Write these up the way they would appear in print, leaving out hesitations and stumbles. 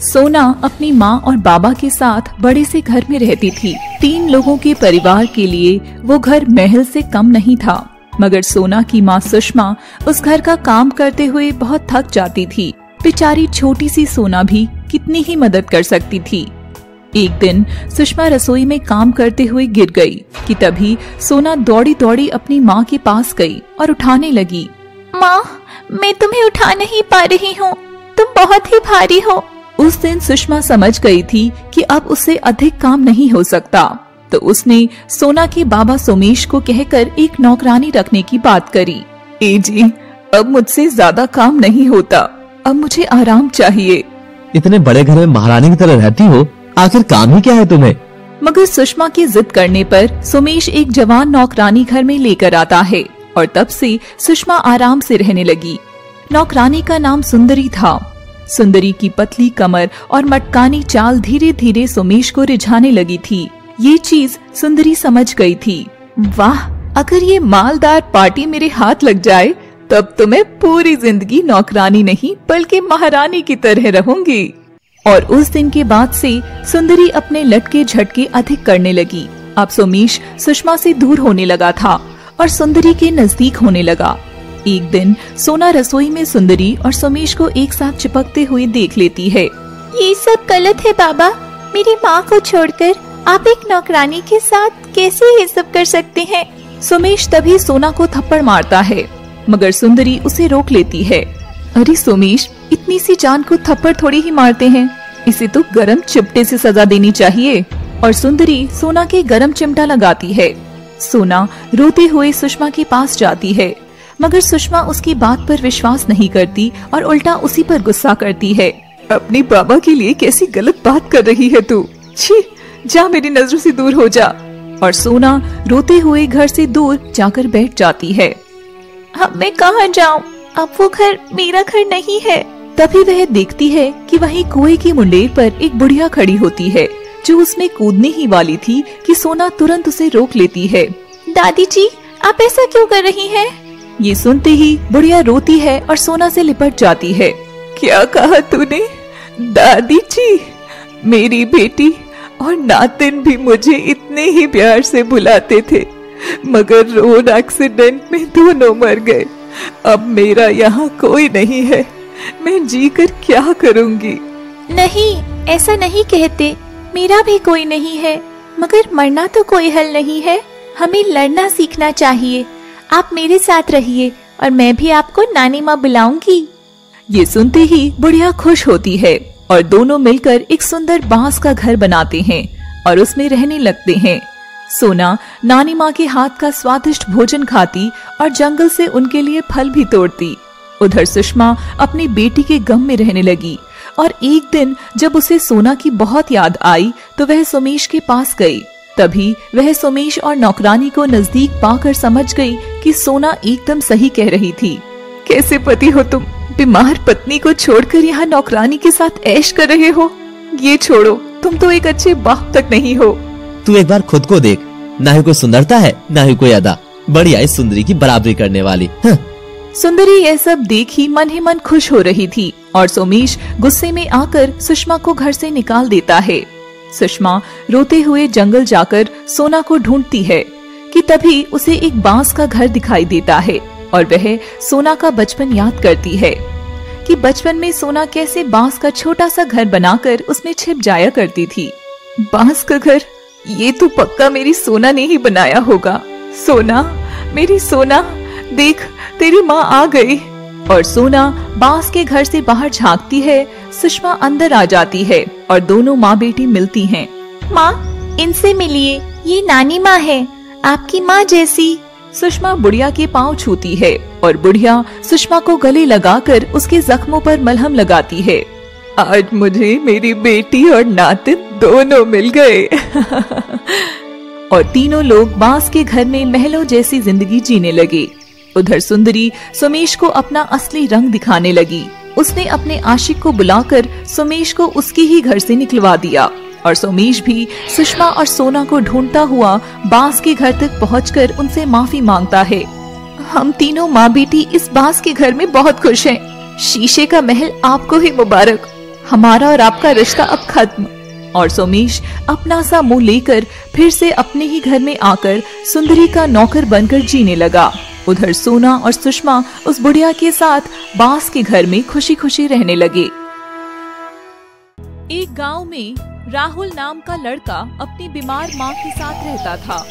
सोना अपनी माँ और बाबा के साथ बड़े से घर में रहती थी। 3 लोगों के परिवार के लिए वो घर महल से कम नहीं था, मगर सोना की माँ सुषमा उस घर का काम करते हुए बहुत थक जाती थी। बेचारी छोटी सी सोना भी कितनी ही मदद कर सकती थी। एक दिन सुषमा रसोई में काम करते हुए गिर गई कि तभी सोना दौड़ी दौड़ी अपनी माँ के पास गई और उठाने लगी। माँ, मैं तुम्हें उठा नहीं पा रही हूँ, तुम बहुत ही भारी हो। उस दिन सुषमा समझ गई थी कि अब उससे अधिक काम नहीं हो सकता, तो उसने सोना के बाबा सोमेश को कहकर एक नौकरानी रखने की बात करी। ए जी, अब मुझसे ज्यादा काम नहीं होता, अब मुझे आराम चाहिए। इतने बड़े घर में महारानी की तरह रहती हो, आखिर काम ही क्या है तुम्हें? मगर सुषमा की जिद करने पर सोमेश एक जवान नौकरानी घर में लेकर आता है और तब से सुषमा आराम से रहने लगी। नौकरानी का नाम सुंदरी था। सुंदरी की पतली कमर और मटकानी चाल धीरे धीरे सोमेश को रिझाने लगी थी। ये चीज सुंदरी समझ गई थी। वाह, अगर ये मालदार पार्टी मेरे हाथ लग जाए तब तो मैं पूरी जिंदगी नौकरानी नहीं बल्कि महारानी की तरह रहूंगी। और उस दिन के बाद से सुंदरी अपने लटके झटके अधिक करने लगी। अब सोमेश सुषमा से दूर होने लगा था और सुंदरी के नजदीक होने लगा। एक दिन सोना रसोई में सुंदरी और सोमेश को एक साथ चिपकते हुए देख लेती है। ये सब गलत है बाबा, मेरी माँ को छोड़कर आप एक नौकरानी के साथ कैसे ये सब कर सकते हैं? सोमेश तभी सोना को थप्पड़ मारता है, मगर सुंदरी उसे रोक लेती है। अरे सोमेश, इतनी सी जान को थप्पड़ थोड़ी ही मारते हैं, इसे तो गरम चिमटे से सजा देनी चाहिए। और सुंदरी सोना के गरम चिमटा लगाती है। सोना रोते हुए सुषमा के पास जाती है, मगर सुषमा उसकी बात पर विश्वास नहीं करती और उल्टा उसी पर गुस्सा करती है। अपने बाबा के लिए कैसी गलत बात कर रही है तू? छी, जा मेरी नजरों से दूर हो जा। और सोना रोते हुए घर से दूर जाकर बैठ जाती है। अब मैं कहाँ जाऊँ? अब वो घर मेरा घर नहीं है। तभी वह देखती है कि वहीं कुएं की मुंडेर पर एक बुढ़िया खड़ी होती है, जो उसमें कूदने ही वाली थी कि सोना तुरंत उसे रोक लेती है। दादी जी, आप ऐसा क्यों कर रही हैं? ये सुनते ही बुढ़िया रोती है और सोना से लिपट जाती है। क्या कहा तूने? दादी जी? मेरी बेटी और नातिन भी मुझे इतने ही प्यार से बुलाते थे, मगर रोड एक्सीडेंट में दोनों मर गए। अब मेरा यहाँ कोई नहीं है, मैं जीकर क्या करूँगी? नहीं, ऐसा नहीं कहते, मेरा भी कोई नहीं है, मगर मरना तो कोई हल नहीं है। हमें लड़ना सीखना चाहिए। आप मेरे साथ रहिए और मैं भी आपको नानी माँ बुलाऊंगी। ये सुनते ही बुढ़िया खुश होती है और दोनों मिलकर एक सुंदर बांस का घर बनाते हैं और उसमें रहने लगते हैं। सोना नानी माँ के हाथ का स्वादिष्ट भोजन खाती और जंगल से उनके लिए फल भी तोड़ती। उधर सुषमा अपनी बेटी के गम में रहने लगी और एक दिन जब उसे सोना की बहुत याद आई तो वह सोमेश के पास गई। तभी वह सोमेश और नौकरानी को नजदीक पाकर समझ गई कि सोना एकदम सही कह रही थी। कैसे पति हो तुम? बीमार पत्नी को छोड़कर यहाँ नौकरानी के साथ ऐश कर रहे हो? ये छोड़ो, तुम तो एक अच्छे बाप तक नहीं हो। तू एक बार खुद को देख, ना ही कोई सुंदरता है ना ही कोई अदा, बढ़िया इस सुंदरी की बराबरी करने वाली। सुंदरी यह सब देख ही मन खुश हो रही थी और सोमेश गुस्से में आकर सुषमा को घर से निकाल देता है। सुषमा रोते हुए जंगल जाकर सोना को ढूंढती है कि तभी उसे एक बांस का घर दिखाई देता है और वह सोना का बचपन याद करती है कि बचपन में सोना कैसे बांस का छोटा सा घर बनाकर उसमें छिप जाया करती थी। बांस का घर? ये तो पक्का मेरी सोना ने ही बनाया होगा। सोना, मेरी सोना, देख तेरी माँ आ गई। और सोना बांस के घर से बाहर झांकती है। सुषमा अंदर आ जाती है और दोनों माँ बेटी मिलती हैं। माँ, इनसे मिलिए, ये नानी माँ है, आपकी माँ जैसी। सुषमा बुढ़िया के पाँव छूती है और बुढ़िया सुषमा को गले लगाकर उसके जख्मों पर मलहम लगाती है। आज मुझे मेरी बेटी और नातिन दोनों मिल गए। और तीनों लोग बांस के घर में महलों जैसी जिंदगी जीने लगे। उधर सुंदरी सोमेश को अपना असली रंग दिखाने लगी। उसने अपने आशिक को बुलाकर सोमेश को उसके ही घर से निकलवा दिया और सोमेश भी सुषमा और सोना को ढूंढता हुआ बांस के घर तक पहुंचकर उनसे माफी मांगता है। हम तीनों माँ बेटी इस बांस के घर में बहुत खुश हैं। शीशे का महल आपको ही मुबारक। हमारा और आपका रिश्ता अब खत्म। और सोमेश अपना सा मुंह लेकर फिर से अपने ही घर में आकर सुंदरी का नौकर बनकर जीने लगा। उधर सोना और सुषमा उस बुढ़िया के साथ बांस के घर में खुशी खुशी रहने लगे। एक गांव में राहुल नाम का लड़का अपनी बीमार माँ के साथ रहता था।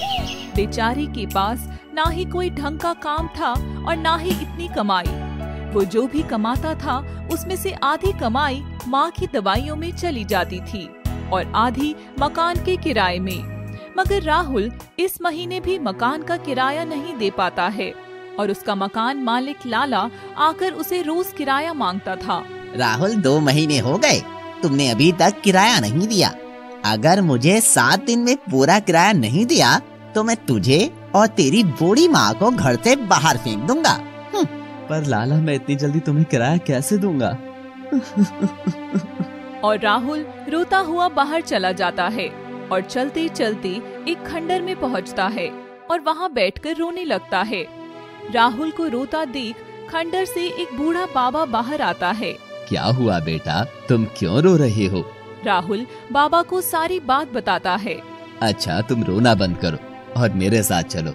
बेचारी के पास ना ही कोई ढंग का काम था और ना ही इतनी कमाई। वो जो भी कमाता था उसमें से आधी कमाई माँ की दवाइयों में चली जाती थी और आधी मकान के किराए में। मगर राहुल इस महीने भी मकान का किराया नहीं दे पाता है और उसका मकान मालिक लाला आकर उसे रोज किराया मांगता था। राहुल 2 महीने हो गए, तुमने अभी तक किराया नहीं दिया। अगर मुझे 7 दिन में पूरा किराया नहीं दिया तो मैं तुझे और तेरी बूढ़ी माँ को घर से बाहर फेंक दूंगा। पर लाला, मैं इतनी जल्दी तुम्हें किराया कैसे दूंगा? और राहुल रोता हुआ बाहर चला जाता है और चलते चलते एक खंडर में पहुंचता है और वहां बैठकर रोने लगता है। राहुल को रोता देख खंडर से एक बूढ़ा बाबा बाहर आता है। क्या हुआ बेटा, तुम क्यों रो रहे हो? राहुल बाबा को सारी बात बताता है। अच्छा, तुम रोना बंद करो और मेरे साथ चलो।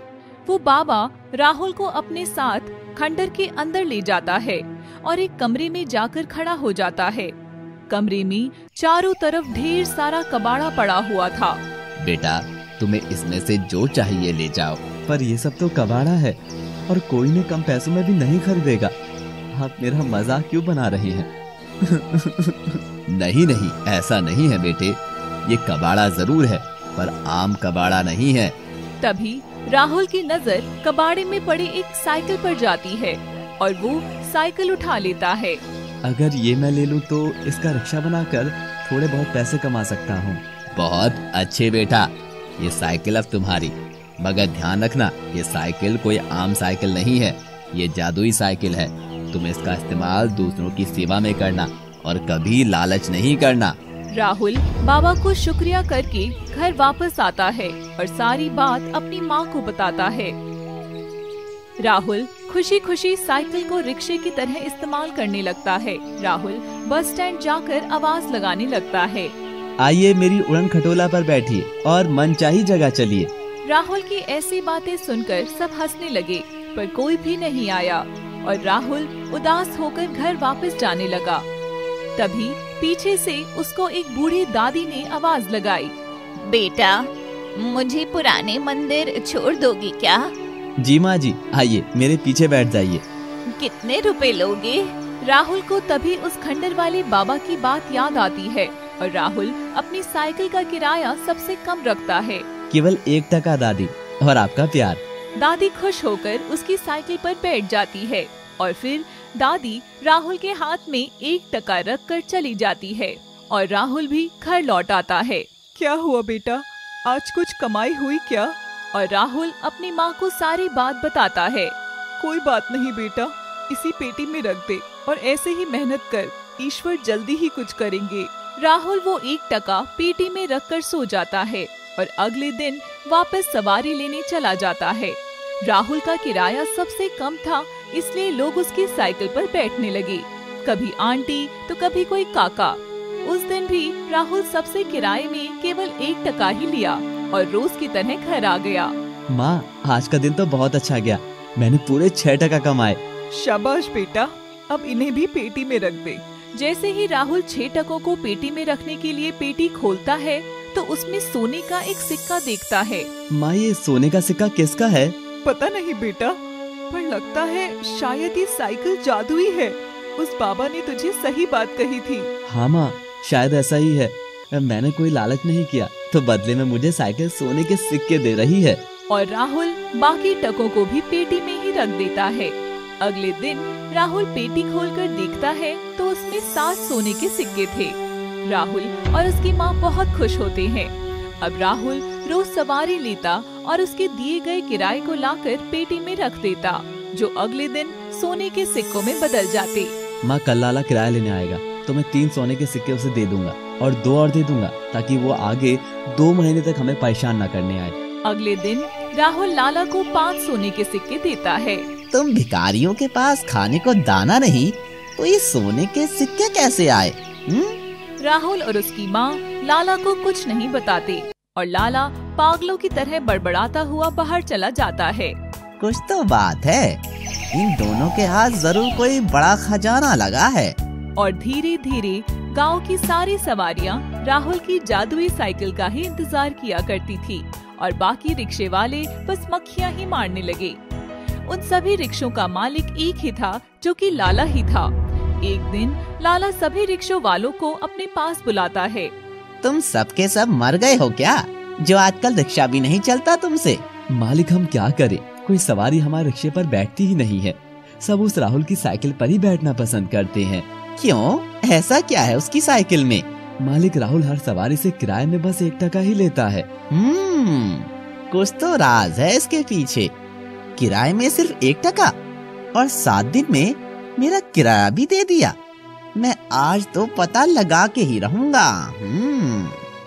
वो बाबा राहुल को अपने साथ खंडर के अंदर ले जाता है और एक कमरे में जाकर खड़ा हो जाता है। कमरे में चारों तरफ ढेर सारा कबाड़ा पड़ा हुआ था। बेटा, तुम्हें इसमें से जो चाहिए ले जाओ। पर ये सब तो कबाड़ा है और कोई ने कम पैसों में भी नहीं खरीदेगा। आप मेरा मजाक क्यों बना रहे हैं? नहीं नहीं, ऐसा नहीं है बेटे, ये कबाड़ा जरूर है पर आम कबाड़ा नहीं है। तभी राहुल की नजर कबाड़े में पड़े एक साइकिल पर जाती है और वो साइकिल उठा लेता है। अगर ये मैं ले लूं तो इसका रिक्शा बनाकर थोड़े बहुत पैसे कमा सकता हूँ। बहुत अच्छे बेटा, ये साइकिल अब तुम्हारी। मगर ध्यान रखना, ये साइकिल कोई आम साइकिल नहीं है, ये जादुई साइकिल है। तुम इसका इस्तेमाल दूसरों की सेवा में करना और कभी लालच नहीं करना। राहुल बाबा को शुक्रिया करके घर वापस आता है और सारी बात अपनी माँ को बताता है। राहुल खुशी खुशी साइकिल को रिक्शे की तरह इस्तेमाल करने लगता है। राहुल बस स्टैंड जाकर आवाज लगाने लगता है, आइए मेरी उड़न खटोला पर बैठिए और मनचाही जगह चलिए। राहुल की ऐसी बातें सुनकर सब हंसने लगे पर कोई भी नहीं आया और राहुल उदास होकर घर वापस जाने लगा। तभी पीछे से उसको एक बूढ़ी दादी ने आवाज लगाई, बेटा, मुझे पुराने मंदिर छोड़ दोगी क्या? जी माँ जी, आइए मेरे पीछे बैठ जाइए। कितने रुपए लोगे? राहुल को तभी उस खंडर वाले बाबा की बात याद आती है और राहुल अपनी साइकिल का किराया सबसे कम रखता है। केवल 1 टका दादी, और आपका प्यार। दादी खुश होकर उसकी साइकिल पर बैठ जाती है और फिर दादी राहुल के हाथ में 1 टका रख कर चली जाती है और राहुल भी घर लौट आता है। क्या हुआ बेटा, आज कुछ कमाई हुई क्या? और राहुल अपनी माँ को सारी बात बताता है। कोई बात नहीं बेटा, इसी पेटी में रख दे और ऐसे ही मेहनत कर, ईश्वर जल्दी ही कुछ करेंगे। राहुल वो 1 टका पेटी में रख कर सो जाता है और अगले दिन वापस सवारी लेने चला जाता है। राहुल का किराया सबसे कम था, इसलिए लोग उसकी साइकिल पर बैठने लगे, कभी आंटी तो कभी कोई काका। उस दिन भी राहुल सबसे किराए में केवल 1 टका ही लिया और रोज की तरह घर आ गया। माँ, आज का दिन तो बहुत अच्छा गया, मैंने पूरे 6 टका कमाए। शाबाश बेटा, अब इन्हें भी पेटी में रख दे। जैसे ही राहुल 6 टकों को पेटी में रखने के लिए पेटी खोलता है तो उसमें सोने का एक सिक्का देखता है। माँ, ये सोने का सिक्का किसका है? पता नहीं बेटा, पर लगता है शायद ये साइकिल जादुई है। उस बाबा ने तुझे सही बात कही थी। हाँ माँ, शायद ऐसा ही है। मैंने कोई लालच नहीं किया तो बदले में मुझे साइकिल सोने के सिक्के दे रही है। और राहुल बाकी टकों को भी पेटी में ही रख देता है। अगले दिन राहुल पेटी खोलकर देखता है तो उसमें 7 सोने के सिक्के थे। राहुल और उसकी माँ बहुत खुश होते हैं। अब राहुल रोज सवारी लेता और उसके दिए गए किराए को लाकर पेटी में रख देता, जो अगले दिन सोने के सिक्कों में बदल जाते। माँ, कल लाला किराया लेने आएगा तो मैं 3 सोने के सिक्के उसे दे दूंगा और 2 और दे दूंगा ताकि वो आगे 2 महीने तक हमें परेशान न करने आए। अगले दिन राहुल लाला को 5 सोने के सिक्के देता है। तुम भिखारियों के पास खाने को दाना नहीं तो ये सोने के सिक्के कैसे आए? राहुल और उसकी माँ लाला को कुछ नहीं बताते और लाला पागलों की तरह बड़बड़ाता हुआ बाहर चला जाता है। कुछ तो बात है, इन दोनों के हाथ जरूर कोई बड़ा खजाना लगा है। और धीरे धीरे गांव की सारी सवारियां राहुल की जादुई साइकिल का ही इंतजार किया करती थी और बाकी रिक्शे वाले बस मक्खियां ही मारने लगे। उन सभी रिक्शों का मालिक एक ही था, जो कि लाला ही था। एक दिन लाला सभी रिक्शों वालों को अपने पास बुलाता है। तुम सबके सब मर गए हो क्या, जो आजकल रिक्शा भी नहीं चलता तुमसे? मालिक हम क्या करें, कोई सवारी हमारे रिक्शे पर बैठती ही नहीं है। सब उस राहुल की साइकिल पर ही बैठना पसंद करते हैं। क्यों, ऐसा क्या है उसकी साइकिल में? मालिक राहुल हर सवारी से किराए में बस 1 टका ही लेता है। कुछ तो राज है इसके पीछे। किराए में सिर्फ 1 टका और 7 दिन में मेरा किराया भी दे दिया। मैं आज तो पता लगा के ही रहूंगा।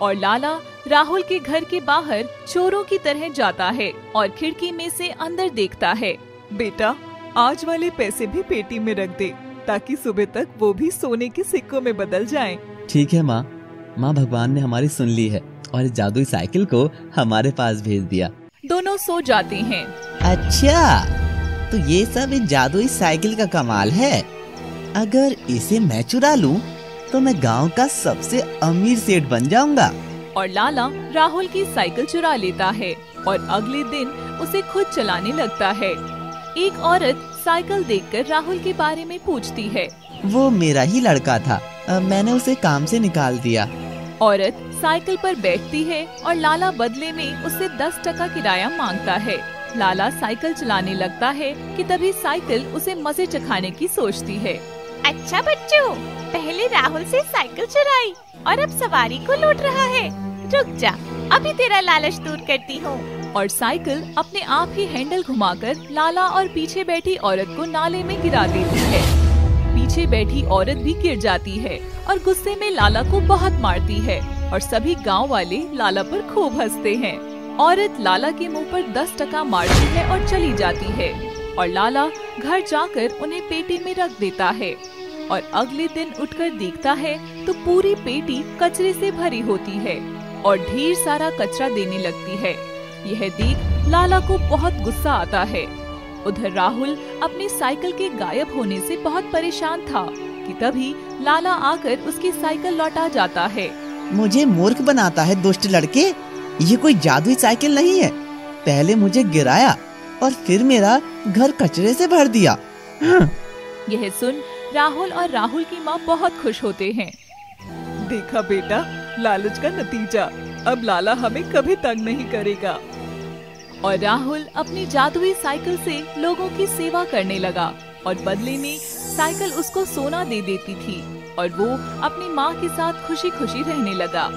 और लाला राहुल के घर के बाहर चोरों की तरह जाता है और खिड़की में से अंदर देखता है। बेटा, आज वाले पैसे भी पेटी में रख दे, ताकि सुबह तक वो भी सोने के सिक्कों में बदल जाएं। ठीक है माँ। भगवान ने हमारी सुन ली है और इस जादुई साइकिल को हमारे पास भेज दिया। दोनों सो जाते हैं। अच्छा, तो ये सब इस जादुई साइकिल का कमाल है। अगर इसे मैं चुरा लूं, तो मैं गांव का सबसे अमीर सेठ बन जाऊंगा। और लाला राहुल की साइकिल चुरा लेता है और अगले दिन उसे खुद चलाने लगता है। एक औरत साइकिल देखकर राहुल के बारे में पूछती है। वो मेरा ही लड़का था, मैंने उसे काम से निकाल दिया। औरत साइकिल पर बैठती है और लाला बदले में उससे 10 टका किराया मांगता है। लाला साइकिल चलाने लगता है कि तभी साइकिल उसे मजे चखाने की सोचती है। अच्छा बच्चों, पहले राहुल से साइकिल चुराई और अब सवारी को लूट रहा है। रुक जा, अभी तेरा लालच दूर करती हूँ। और साइकिल अपने आप ही हैंडल घुमाकर लाला और पीछे बैठी औरत को नाले में गिरा देती है। पीछे बैठी औरत भी गिर जाती है और गुस्से में लाला को बहुत मारती है और सभी गांव वाले लाला पर खूब हंसते हैं। औरत लाला के मुंह पर 10 टका मारती है और चली जाती है और लाला घर जाकर उन्हें पेटी में रख देता है। और अगले दिन उठकर देखता है तो पूरी पेटी कचरे से भरी होती है और ढेर सारा कचरा देने लगती है। यह देख लाला को बहुत गुस्सा आता है। उधर राहुल अपनी साइकिल के गायब होने से बहुत परेशान था कि तभी लाला आकर उसकी साइकिल लौटा जाता है। मुझे मूर्ख बनाता है दुष्ट लड़के, ये कोई जादुई साइकिल नहीं है। पहले मुझे गिराया और फिर मेरा घर कचरे से भर दिया। यह सुन राहुल और राहुल की माँ बहुत खुश होते हैं। देखा बेटा, लालच का नतीजा। अब लाला हमें कभी तंग नहीं करेगा। और राहुल अपनी जादुई साइकिल से लोगों की सेवा करने लगा और बदले में साइकिल उसको सोना दे देती थी और वो अपनी माँ के साथ खुशी खुशी रहने लगा।